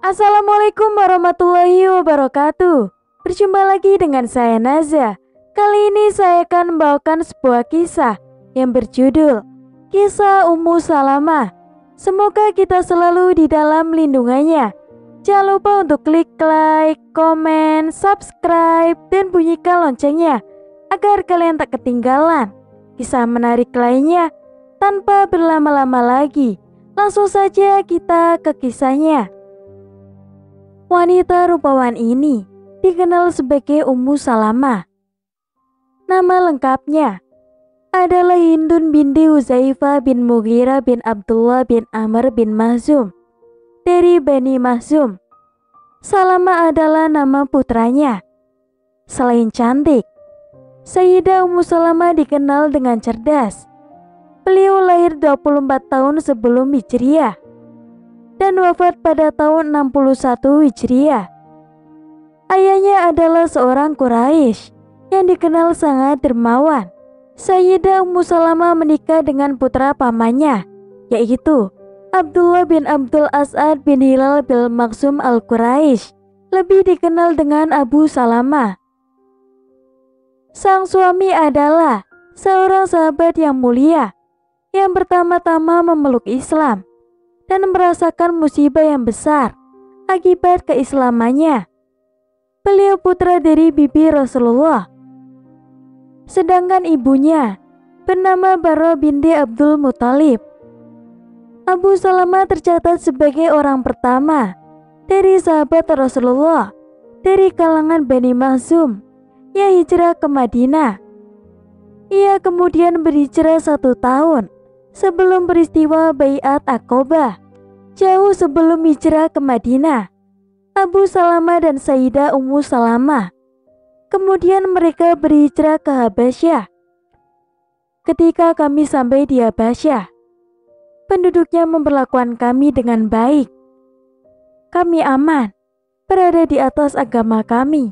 Assalamualaikum warahmatullahi wabarakatuh. Berjumpa lagi dengan saya Naza. Kali ini saya akan membawakan sebuah kisah yang berjudul Kisah Ummu Salamah. Semoga kita selalu di dalam lindungannya. Jangan lupa untuk klik like, komen, subscribe, dan bunyikan loncengnya agar kalian tak ketinggalan kisah menarik lainnya. Tanpa berlama-lama lagi, langsung saja kita ke kisahnya. Wanita rupawan ini dikenal sebagai Ummu Salamah. Nama lengkapnya adalah Hindun binti Huzaifah bin Mughirah bin Abdullah bin Amr bin Makhzum dari Bani Makhzum. Salamah adalah nama putranya. Selain cantik, Sayyidah Ummu Salamah dikenal dengan cerdas. Beliau lahir 24 tahun sebelum Hijriah dan wafat pada tahun 61 Hijriah. Ayahnya adalah seorang Quraisy yang dikenal sangat dermawan. Sayyidah Ummu Salamah menikah dengan putra pamannya, yaitu Abdullah bin Abdul As'ad bin Hilal bin Makhzum al-Quraisy, lebih dikenal dengan Abu Salamah. Sang suami adalah seorang sahabat yang mulia yang pertama-tama memeluk Islam dan merasakan musibah yang besar akibat keislamannya. Beliau putra dari bibi Rasulullah. Sedangkan ibunya bernama Barrah binti Abdul Muthalib. Abu Salamah tercatat sebagai orang pertama dari sahabat Rasulullah dari kalangan Bani Makhzum yang hijrah ke Madinah. Ia kemudian berhijrah 1 tahun sebelum peristiwa Bai'at Aqobah. Jauh sebelum hijrah ke Madinah, Abu Salamah dan Sayyidah Ummu Salamah kemudian mereka berhijrah ke Habasyah. Ketika kami sampai di Habasyah, penduduknya memperlakukan kami dengan baik. Kami aman, berada di atas agama kami.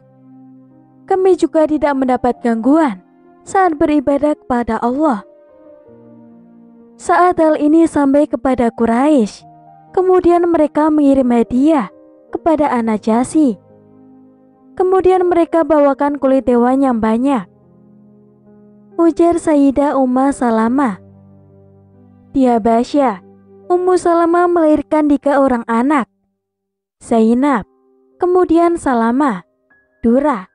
Kami juga tidak mendapat gangguan saat beribadah kepada Allah. Saat hal ini sampai kepada Quraisy, kemudian mereka mengirim hadiah kepada An-Najasyi. Kemudian mereka bawakan kulit hewan yang banyak. Ujar Sayyidah Ummu Salamah. Di Habasyah, Ummu Salamah melahirkan 3 orang anak, Zainab, kemudian Salamah, Durrah,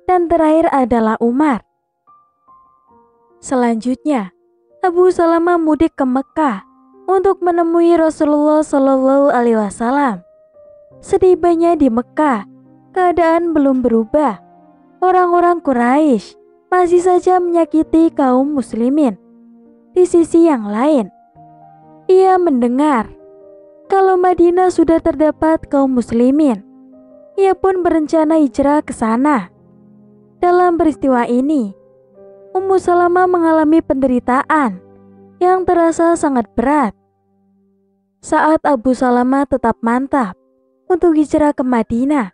dan terakhir adalah Umar. Selanjutnya, Abu Salamah mudik ke Mekah untuk menemui Rasulullah Shallallahu Alaihi Wasallam. Setibanya di Mekah, keadaan belum berubah. Orang-orang Quraisy masih saja menyakiti kaum muslimin. Di sisi yang lain, ia mendengar kalau Madinah sudah terdapat kaum muslimin. Ia pun berencana hijrah ke sana. Dalam peristiwa ini, Ummu Salamah mengalami penderitaan yang terasa sangat berat. Saat Abu Salamah tetap mantap untuk hijrah ke Madinah,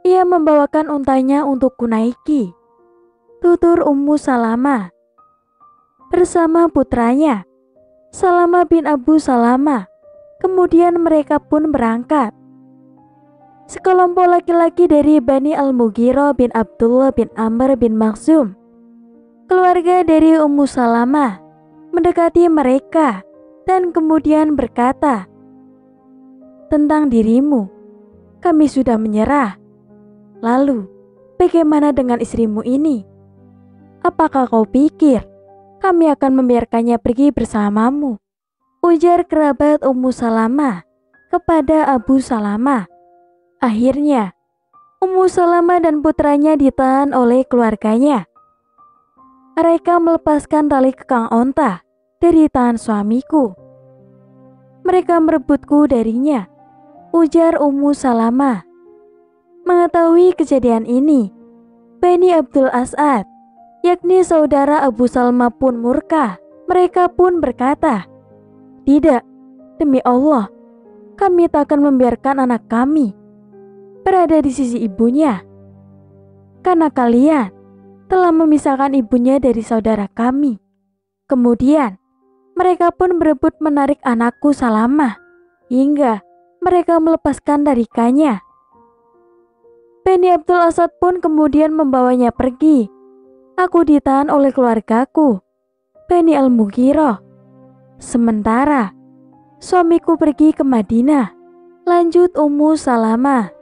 ia membawakan untanya untuk kunaiki. Tutur Ummu Salamah bersama putranya Salamah bin Abu Salamah. Kemudian mereka pun berangkat. Sekelompok laki-laki dari Bani Al-Mughirah bin Abdullah bin Amr bin Makhzum, keluarga dari Ummu Salamah, mendekati mereka dan kemudian berkata, "Tentang dirimu, kami sudah menyerah. Lalu, bagaimana dengan istrimu ini? Apakah kau pikir kami akan membiarkannya pergi bersamamu?" Ujar kerabat Ummu Salamah kepada Abu Salamah. Akhirnya, Ummu Salamah dan putranya ditahan oleh keluarganya. Mereka melepaskan tali kekang onta dari tangan suamiku. Mereka merebutku darinya, ujar Ummu Salamah. Mengetahui kejadian ini, Bani Abdul As'ad, yakni saudara Abu Salamah pun murka. Mereka pun berkata, "Tidak, demi Allah, kami tak akan membiarkan anak kami berada di sisi ibunya, karena kalian telah memisahkan ibunya dari saudara kami." Kemudian mereka pun berebut menarik anakku Salamah hingga mereka melepaskan tarikannya. Bani Abdul Asad pun kemudian membawanya pergi. Aku ditahan oleh keluargaku, Bani Al-Mughirah. Sementara suamiku pergi ke Madinah. Lanjut Ummu Salamah.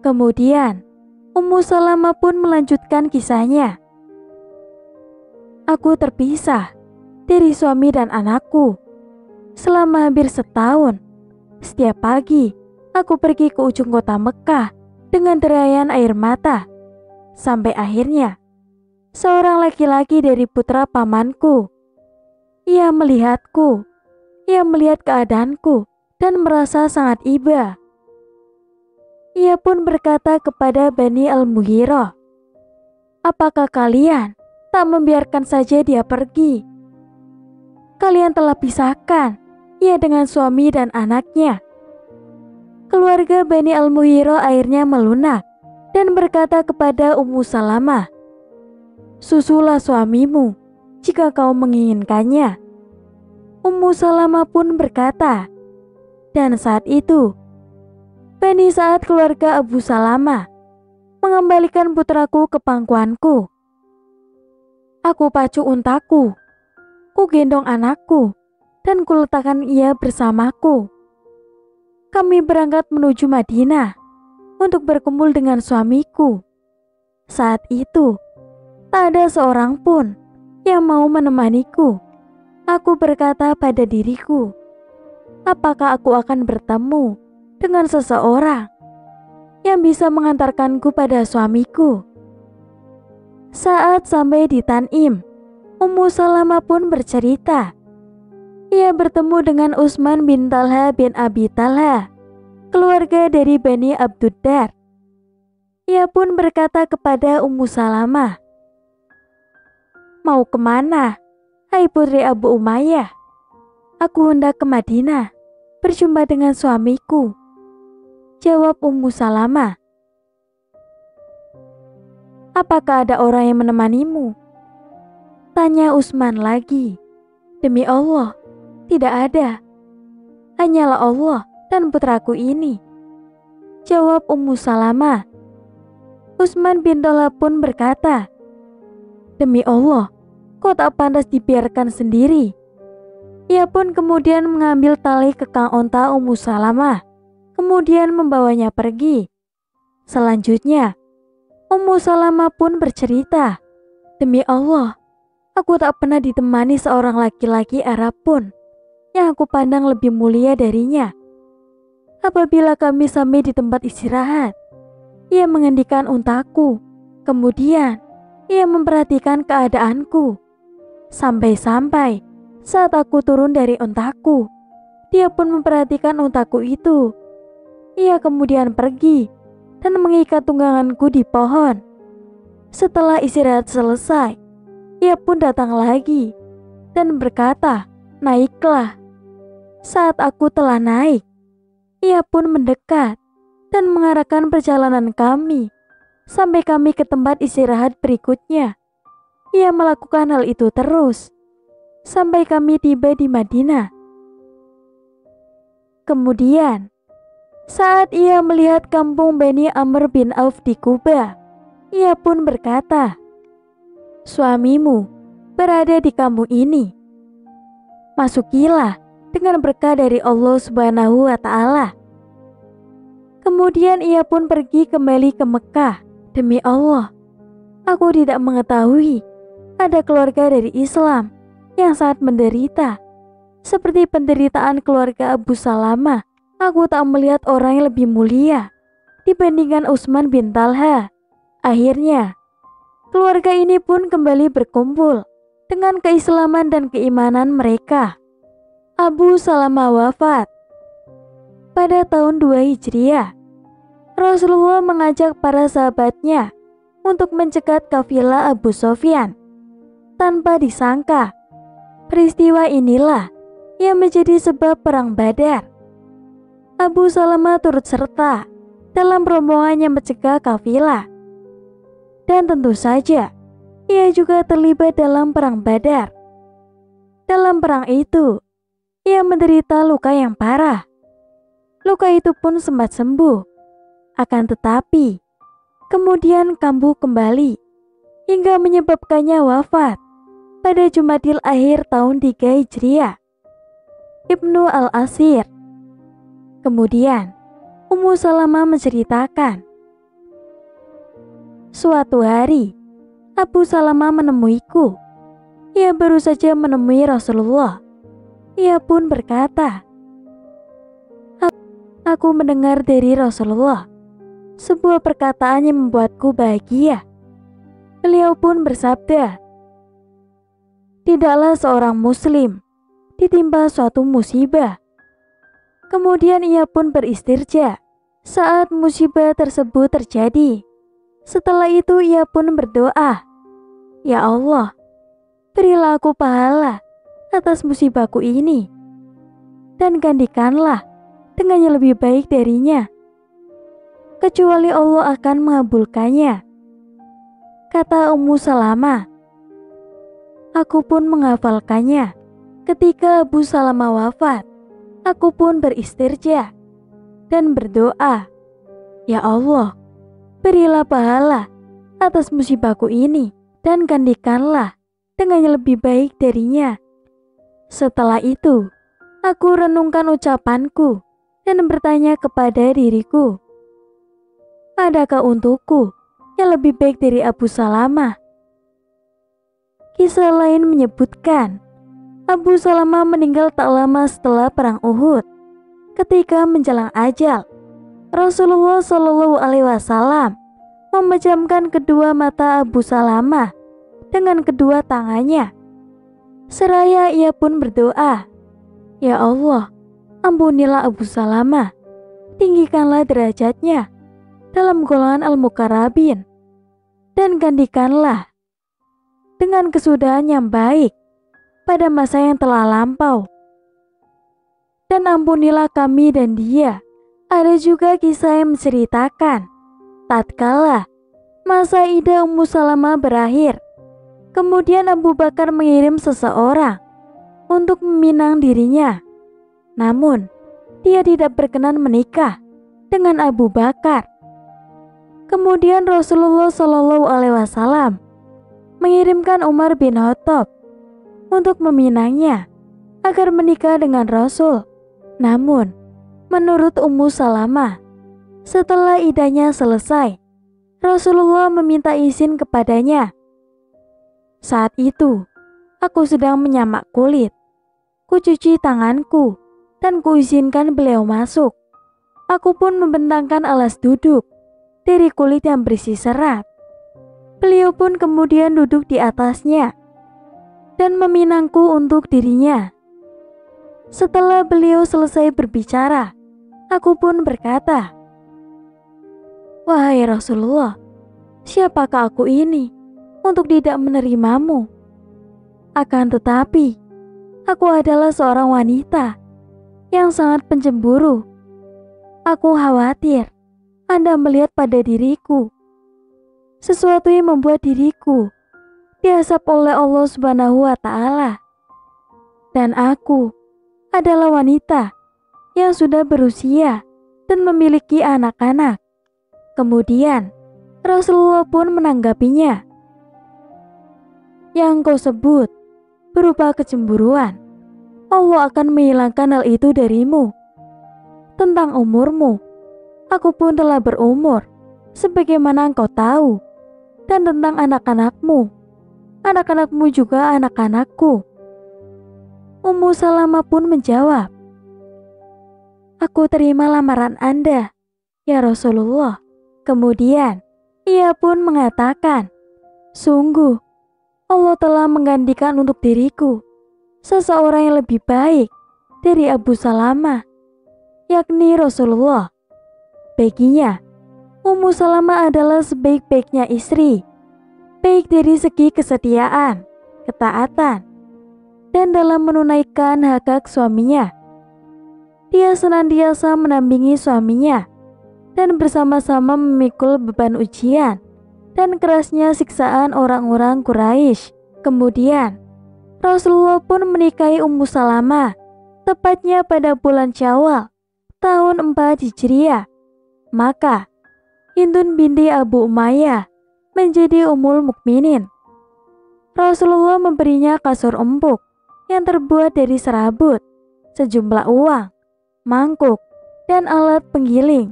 Kemudian Ummu Salamah pun melanjutkan kisahnya. Aku terpisah dari suami dan anakku selama hampir setahun. Setiap pagi aku pergi ke ujung kota Mekah dengan derayan air mata. Sampai akhirnya seorang laki-laki dari putra pamanku, ia melihatku, ia melihat keadaanku dan merasa sangat iba. Ia pun berkata kepada Bani Al-Mughirah, apakah kalian tak membiarkan saja dia pergi? Kalian telah pisahkan ia dengan suami dan anaknya. Keluarga Bani Al-Mughirah akhirnya melunak dan berkata kepada Ummu Salamah, susulah suamimu jika kau menginginkannya. Ummu Salamah pun berkata, dan saat itu Bani Sa'ad keluarga Abu Salamah mengembalikan putraku ke pangkuanku. Aku pacu untaku, ku gendong anakku, dan kuletakkan ia bersamaku. Kami berangkat menuju Madinah untuk berkumpul dengan suamiku. Saat itu, tak ada seorang pun yang mau menemaniku. Aku berkata pada diriku, apakah aku akan bertemu dengan seseorang yang bisa mengantarkanku pada suamiku? Saat sampai di Tanim, Ummu Salamah pun bercerita. Ia bertemu dengan Utsman bin Talha bin Abi Talha, keluarga dari Bani Abduddar. Ia pun berkata kepada Ummu Salamah, mau kemana, hai putri Abu Umayyah? Aku hendak ke Madinah, berjumpa dengan suamiku. Jawab Ummu Salamah, apakah ada orang yang menemanimu? Tanya Utsman lagi. Demi Allah, tidak ada. Hanyalah Allah dan putraku ini. Jawab Ummu Salamah. Utsman bin Talha pun berkata, demi Allah, kau tak pantas dibiarkan sendiri. Ia pun kemudian mengambil tali kekang onta Ummu Salamah, kemudian membawanya pergi. Selanjutnya, Ummu Salamah pun bercerita, demi Allah, aku tak pernah ditemani seorang laki-laki Arab pun yang aku pandang lebih mulia darinya. Apabila kami sampai di tempat istirahat, ia mengendikan untaku, kemudian ia memperhatikan keadaanku. Sampai-sampai saat aku turun dari untaku, dia pun memperhatikan untaku itu. Ia kemudian pergi dan mengikat tungganganku di pohon. Setelah istirahat selesai, ia pun datang lagi dan berkata, naiklah. Saat aku telah naik, ia pun mendekat dan mengarahkan perjalanan kami sampai kami ke tempat istirahat berikutnya. Ia melakukan hal itu terus sampai kami tiba di Madinah. Kemudian, saat ia melihat kampung Bani Amr bin Auf di Kuba, ia pun berkata, suamimu berada di kampung ini. Masukilah dengan berkah dari Allah Subhanahu wa Ta'ala. Kemudian ia pun pergi kembali ke Mekah. Demi Allah, aku tidak mengetahui ada keluarga dari Islam yang sangat menderita seperti penderitaan keluarga Abu Salamah. Aku tak melihat orang yang lebih mulia dibandingkan Utsman bin Talha. Akhirnya, keluarga ini pun kembali berkumpul dengan keislaman dan keimanan mereka. Abu Salamah wafat pada tahun 2 Hijriah. Rasulullah mengajak para sahabatnya untuk mencegat kafilah Abu Sufyan. Tanpa disangka, peristiwa inilah yang menjadi sebab perang Badar. Abu Salamah turut serta dalam rombongan yang mencegah kafilah. Dan tentu saja, ia juga terlibat dalam perang Badar. Dalam perang itu, ia menderita luka yang parah. luka itu pun sempat sembuh. Akan tetapi, kemudian kambuh kembali, hingga menyebabkannya wafat pada Jumadil Akhir tahun 3 Hijriah. Ibnu Al-Asir. Kemudian, Ummu Salamah menceritakan, suatu hari, Abu Salamah menemuiku. Ia baru saja menemui Rasulullah. Ia pun berkata, aku mendengar dari Rasulullah sebuah perkataan yang membuatku bahagia. Beliau pun bersabda, tidaklah seorang muslim ditimpa suatu musibah, kemudian ia pun beristirja saat musibah tersebut terjadi. Setelah itu ia pun berdoa, ya Allah, berilah aku pahala atas musibahku ini, dan gantikanlah dengan yang lebih baik darinya, kecuali Allah akan mengabulkannya. Kata Ummu Salamah, aku pun menghafalkannya. Ketika Abu Salamah wafat, aku pun beristirja dan berdoa, ya Allah, berilah pahala atas musibahku ini dan gantikanlah dengan yang lebih baik darinya. Setelah itu, aku renungkan ucapanku dan bertanya kepada diriku, adakah untukku yang lebih baik dari Abu Salamah? Kisah lain menyebutkan, Abu Salamah meninggal tak lama setelah perang Uhud. Ketika menjelang ajal, Rasulullah SAW memejamkan kedua mata Abu Salamah dengan kedua tangannya. Seraya ia pun berdoa, ya Allah, ampunilah Abu Salamah, tinggikanlah derajatnya dalam golongan al-muqarrabin, dan gantikanlah dengan kesudahan yang baik pada masa yang telah lampau. Dan ampunilah kami dan dia. Ada juga kisah yang menceritakan, tatkala masa idah Ummu Salamah berakhir, kemudian Abu Bakar mengirim seseorang untuk meminang dirinya. Namun, dia tidak berkenan menikah dengan Abu Bakar. Kemudian Rasulullah SAW mengirimkan Umar bin Khattab untuk meminangnya agar menikah dengan Rasul. Namun, menurut Ummu Salamah, setelah idahnya selesai, Rasulullah meminta izin kepadanya. Saat itu, aku sedang menyamak kulit. Kucuci tanganku dan kuizinkan beliau masuk. Aku pun membentangkan alas duduk dari kulit yang berisi serat. Beliau pun kemudian duduk di atasnya dan meminangku untuk dirinya. Setelah beliau selesai berbicara, aku pun berkata, wahai Rasulullah, siapakah aku ini untuk tidak menerimamu? Akan tetapi, aku adalah seorang wanita yang sangat pencemburu. Aku khawatir Anda melihat pada diriku sesuatu yang membuat diriku diazab oleh Allah Subhanahu wa Ta'ala. Dan aku adalah wanita yang sudah berusia dan memiliki anak-anak. Kemudian Rasulullah pun menanggapinya, yang kau sebut berupa kecemburuan, Allah akan menghilangkan hal itu darimu. Tentang umurmu, aku pun telah berumur sebagaimana engkau tahu. Dan tentang anak-anakmu, anak-anakmu juga anak-anakku. Ummu Salamah pun menjawab, aku terima lamaran Anda, ya Rasulullah. Kemudian ia pun mengatakan, sungguh Allah telah menggantikan untuk diriku seseorang yang lebih baik dari Abu Salamah, yakni Rasulullah. Baginya, Ummu Salamah adalah sebaik-baiknya istri, baik dari segi kesetiaan, ketaatan, dan dalam menunaikan hak-hak suaminya. Dia senantiasa menampingi suaminya dan bersama-sama memikul beban ujian dan kerasnya siksaan orang-orang Quraisy. Kemudian, Rasulullah pun menikahi Ummu Salamah tepatnya pada bulan Syawal tahun 4 Hijriah. Maka Hindun binti Abu Umayyah menjadi Ummul Mukminin. Rasulullah memberinya kasur empuk yang terbuat dari serabut, sejumlah uang, mangkuk, dan alat penggiling.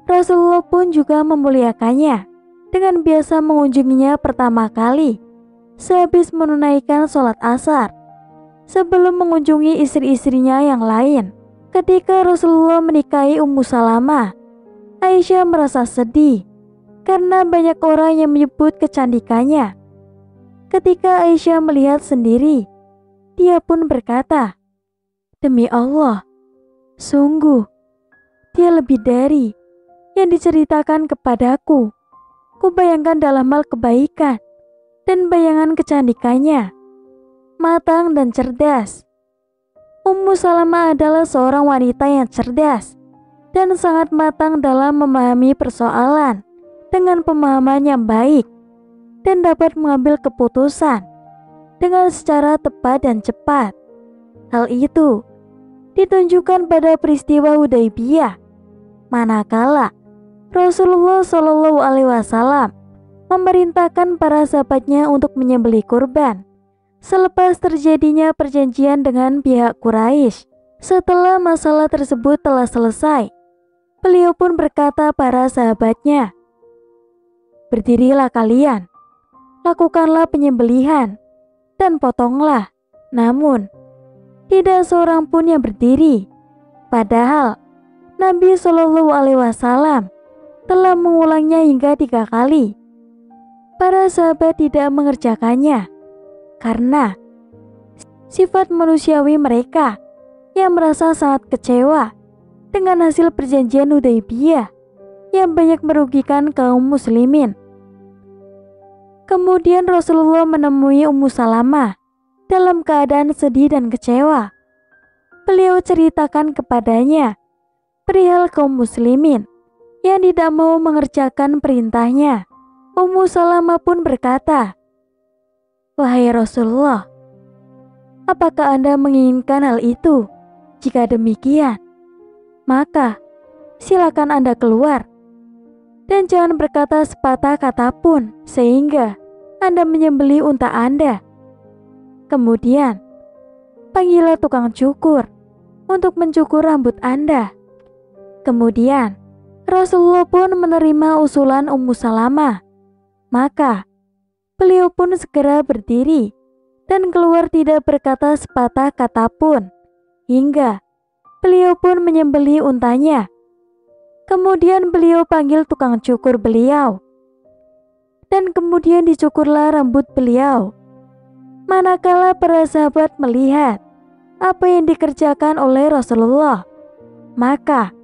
Rasulullah pun juga memuliakannya dengan biasa mengunjunginya pertama kali sehabis menunaikan sholat asar, sebelum mengunjungi istri-istrinya yang lain. Ketika Rasulullah menikahi Ummu Salamah, Aisyah merasa sedih karena banyak orang yang menyebut kecantikannya. Ketika Aisyah melihat sendiri, dia pun berkata, "Demi Allah, sungguh dia lebih dari yang diceritakan kepadaku. Kubayangkan dalam hal kebaikan dan bayangan kecantikannya, matang dan cerdas." Ummu Salamah adalah seorang wanita yang cerdas dan sangat matang dalam memahami persoalan dengan pemahaman yang baik dan dapat mengambil keputusan dengan secara tepat dan cepat. Hal itu ditunjukkan pada peristiwa Hudaybiyah, manakala Rasulullah Shallallahu Alaihi Wasallam memerintahkan para sahabatnya untuk menyembelih kurban selepas terjadinya perjanjian dengan pihak Quraisy. Setelah masalah tersebut telah selesai, beliau pun berkata para sahabatnya, "Berdirilah kalian, lakukanlah penyembelihan, dan potonglah." Namun, tidak seorang pun yang berdiri. Padahal, Nabi Shallallahu Alaihi Wasallam telah mengulangnya hingga 3 kali. Para sahabat tidak mengerjakannya karena sifat manusiawi mereka yang merasa sangat kecewa dengan hasil perjanjian Hudaybiyah yang banyak merugikan kaum muslimin. Kemudian Rasulullah menemui Ummu Salamah dalam keadaan sedih dan kecewa. Beliau ceritakan kepadanya perihal kaum muslimin yang tidak mau mengerjakan perintahnya. Ummu Salamah pun berkata, "Wahai Rasulullah, apakah Anda menginginkan hal itu? Jika demikian, maka silakan Anda keluar dan jangan berkata sepatah kata pun sehingga Anda menyembelih unta Anda. Kemudian, panggillah tukang cukur untuk mencukur rambut Anda." Kemudian, Rasulullah pun menerima usulan Ummu Salamah. Maka, beliau pun segera berdiri dan keluar tidak berkata sepatah kata pun, hingga beliau pun menyembelih untanya. Kemudian beliau panggil tukang cukur beliau, dan kemudian dicukurlah rambut beliau. Manakala para sahabat melihat apa yang dikerjakan oleh Rasulullah, maka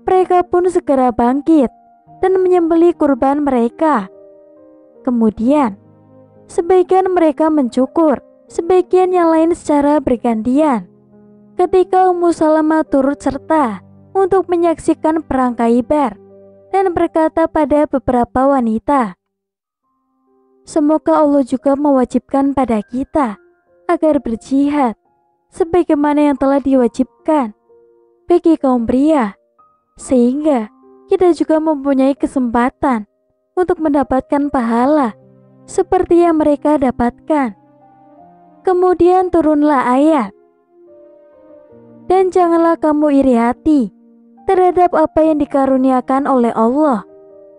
mereka pun segera bangkit dan menyembelih kurban mereka. Kemudian sebagian mereka mencukur, sebagian yang lain secara bergantian. Ketika Ummu Salamah turut serta untuk menyaksikan perang Khaibar dan berkata pada beberapa wanita, "Semoga Allah juga mewajibkan pada kita agar berjihad sebagaimana yang telah diwajibkan bagi kaum pria, sehingga kita juga mempunyai kesempatan untuk mendapatkan pahala seperti yang mereka dapatkan." Kemudian turunlah ayat, "Dan janganlah kamu iri hati terhadap apa yang dikaruniakan oleh Allah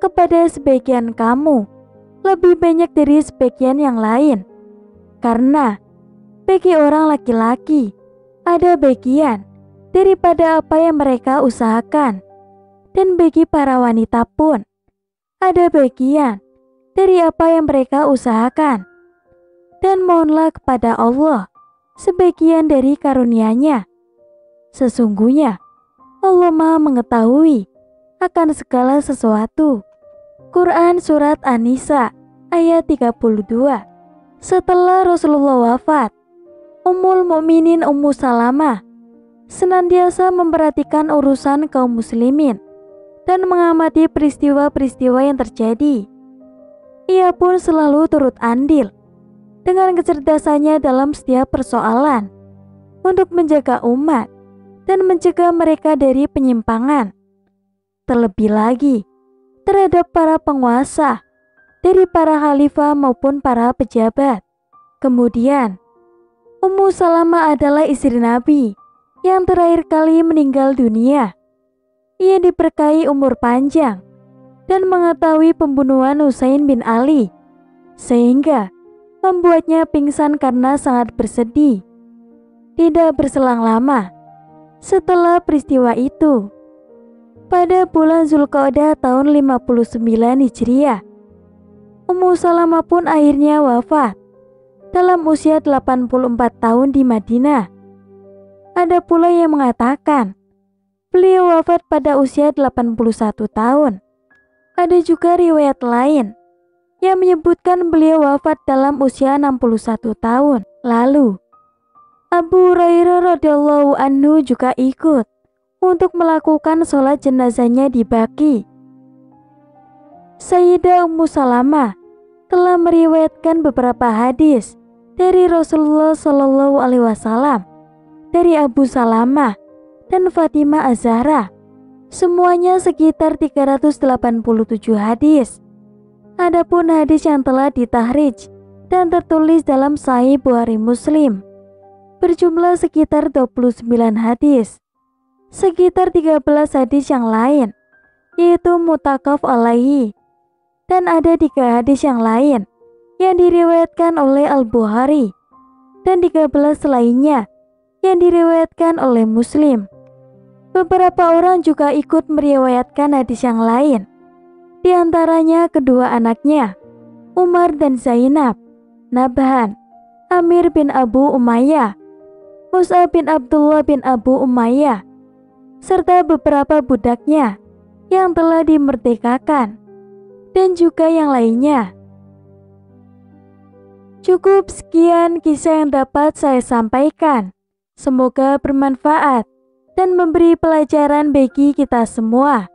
kepada sebagian kamu lebih banyak dari sebagian yang lain, karena bagi orang laki-laki ada bagian daripada apa yang mereka usahakan, dan bagi para wanita pun ada bagian dari apa yang mereka usahakan. Dan mohonlah kepada Allah sebagian dari karunia-Nya. Sesungguhnya Allah Maha mengetahui akan segala sesuatu." Quran Surat An-Nisa ayat 32. Setelah Rasulullah wafat, Ummul Mukminin Ummu Salamah senantiasa memperhatikan urusan kaum muslimin dan mengamati peristiwa-peristiwa yang terjadi. Ia pun selalu turut andil dengan kecerdasannya dalam setiap persoalan untuk menjaga umat dan mencegah mereka dari penyimpangan. Terlebih lagi, terhadap para penguasa, dari para khalifah maupun para pejabat. Kemudian, Ummu Salamah adalah istri Nabi yang terakhir kali meninggal dunia. Ia diberkahi umur panjang dan mengetahui pembunuhan Husain bin Ali, sehingga membuatnya pingsan karena sangat bersedih. Tidak berselang lama setelah peristiwa itu, pada bulan Zulqa'dah tahun 59 Hijriah, Ummu Salamah pun akhirnya wafat dalam usia 84 tahun di Madinah. Ada pula yang mengatakan beliau wafat pada usia 81 tahun. Ada juga riwayat lain yang menyebutkan beliau wafat dalam usia 61 tahun. Lalu, Abu Hurairah radhiyallahu anhu juga ikut untuk melakukan sholat jenazahnya di Baqi. Sayyidah Ummu Salamah telah meriwayatkan beberapa hadis dari Rasulullah Shallallahu Alaihi Wasallam, dari Abu Salamah dan Fatimah Az-Zahra, semuanya sekitar 387 hadis. Adapun hadis yang telah ditahrij dan tertulis dalam Sahih Bukhari Muslim berjumlah sekitar 29 hadis. Sekitar 13 hadis yang lain yaitu muttafaq alaihi, dan ada 3 hadis yang lain yang diriwayatkan oleh Al-Bukhari dan 13 lainnya yang diriwayatkan oleh Muslim. Beberapa orang juga ikut meriwayatkan hadis yang lain, di antaranya kedua anaknya, Umar dan Zainab, Nabhan, Amir bin Abu Umayyah, Mus'ab bin Abdullah bin Abu Umayyah, serta beberapa budaknya yang telah dimerdekakan, dan juga yang lainnya. Cukup sekian kisah yang dapat saya sampaikan. Semoga bermanfaat dan memberi pelajaran bagi kita semua.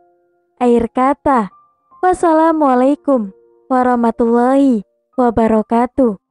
Akhir kata, wassalamualaikum warahmatullahi wabarakatuh.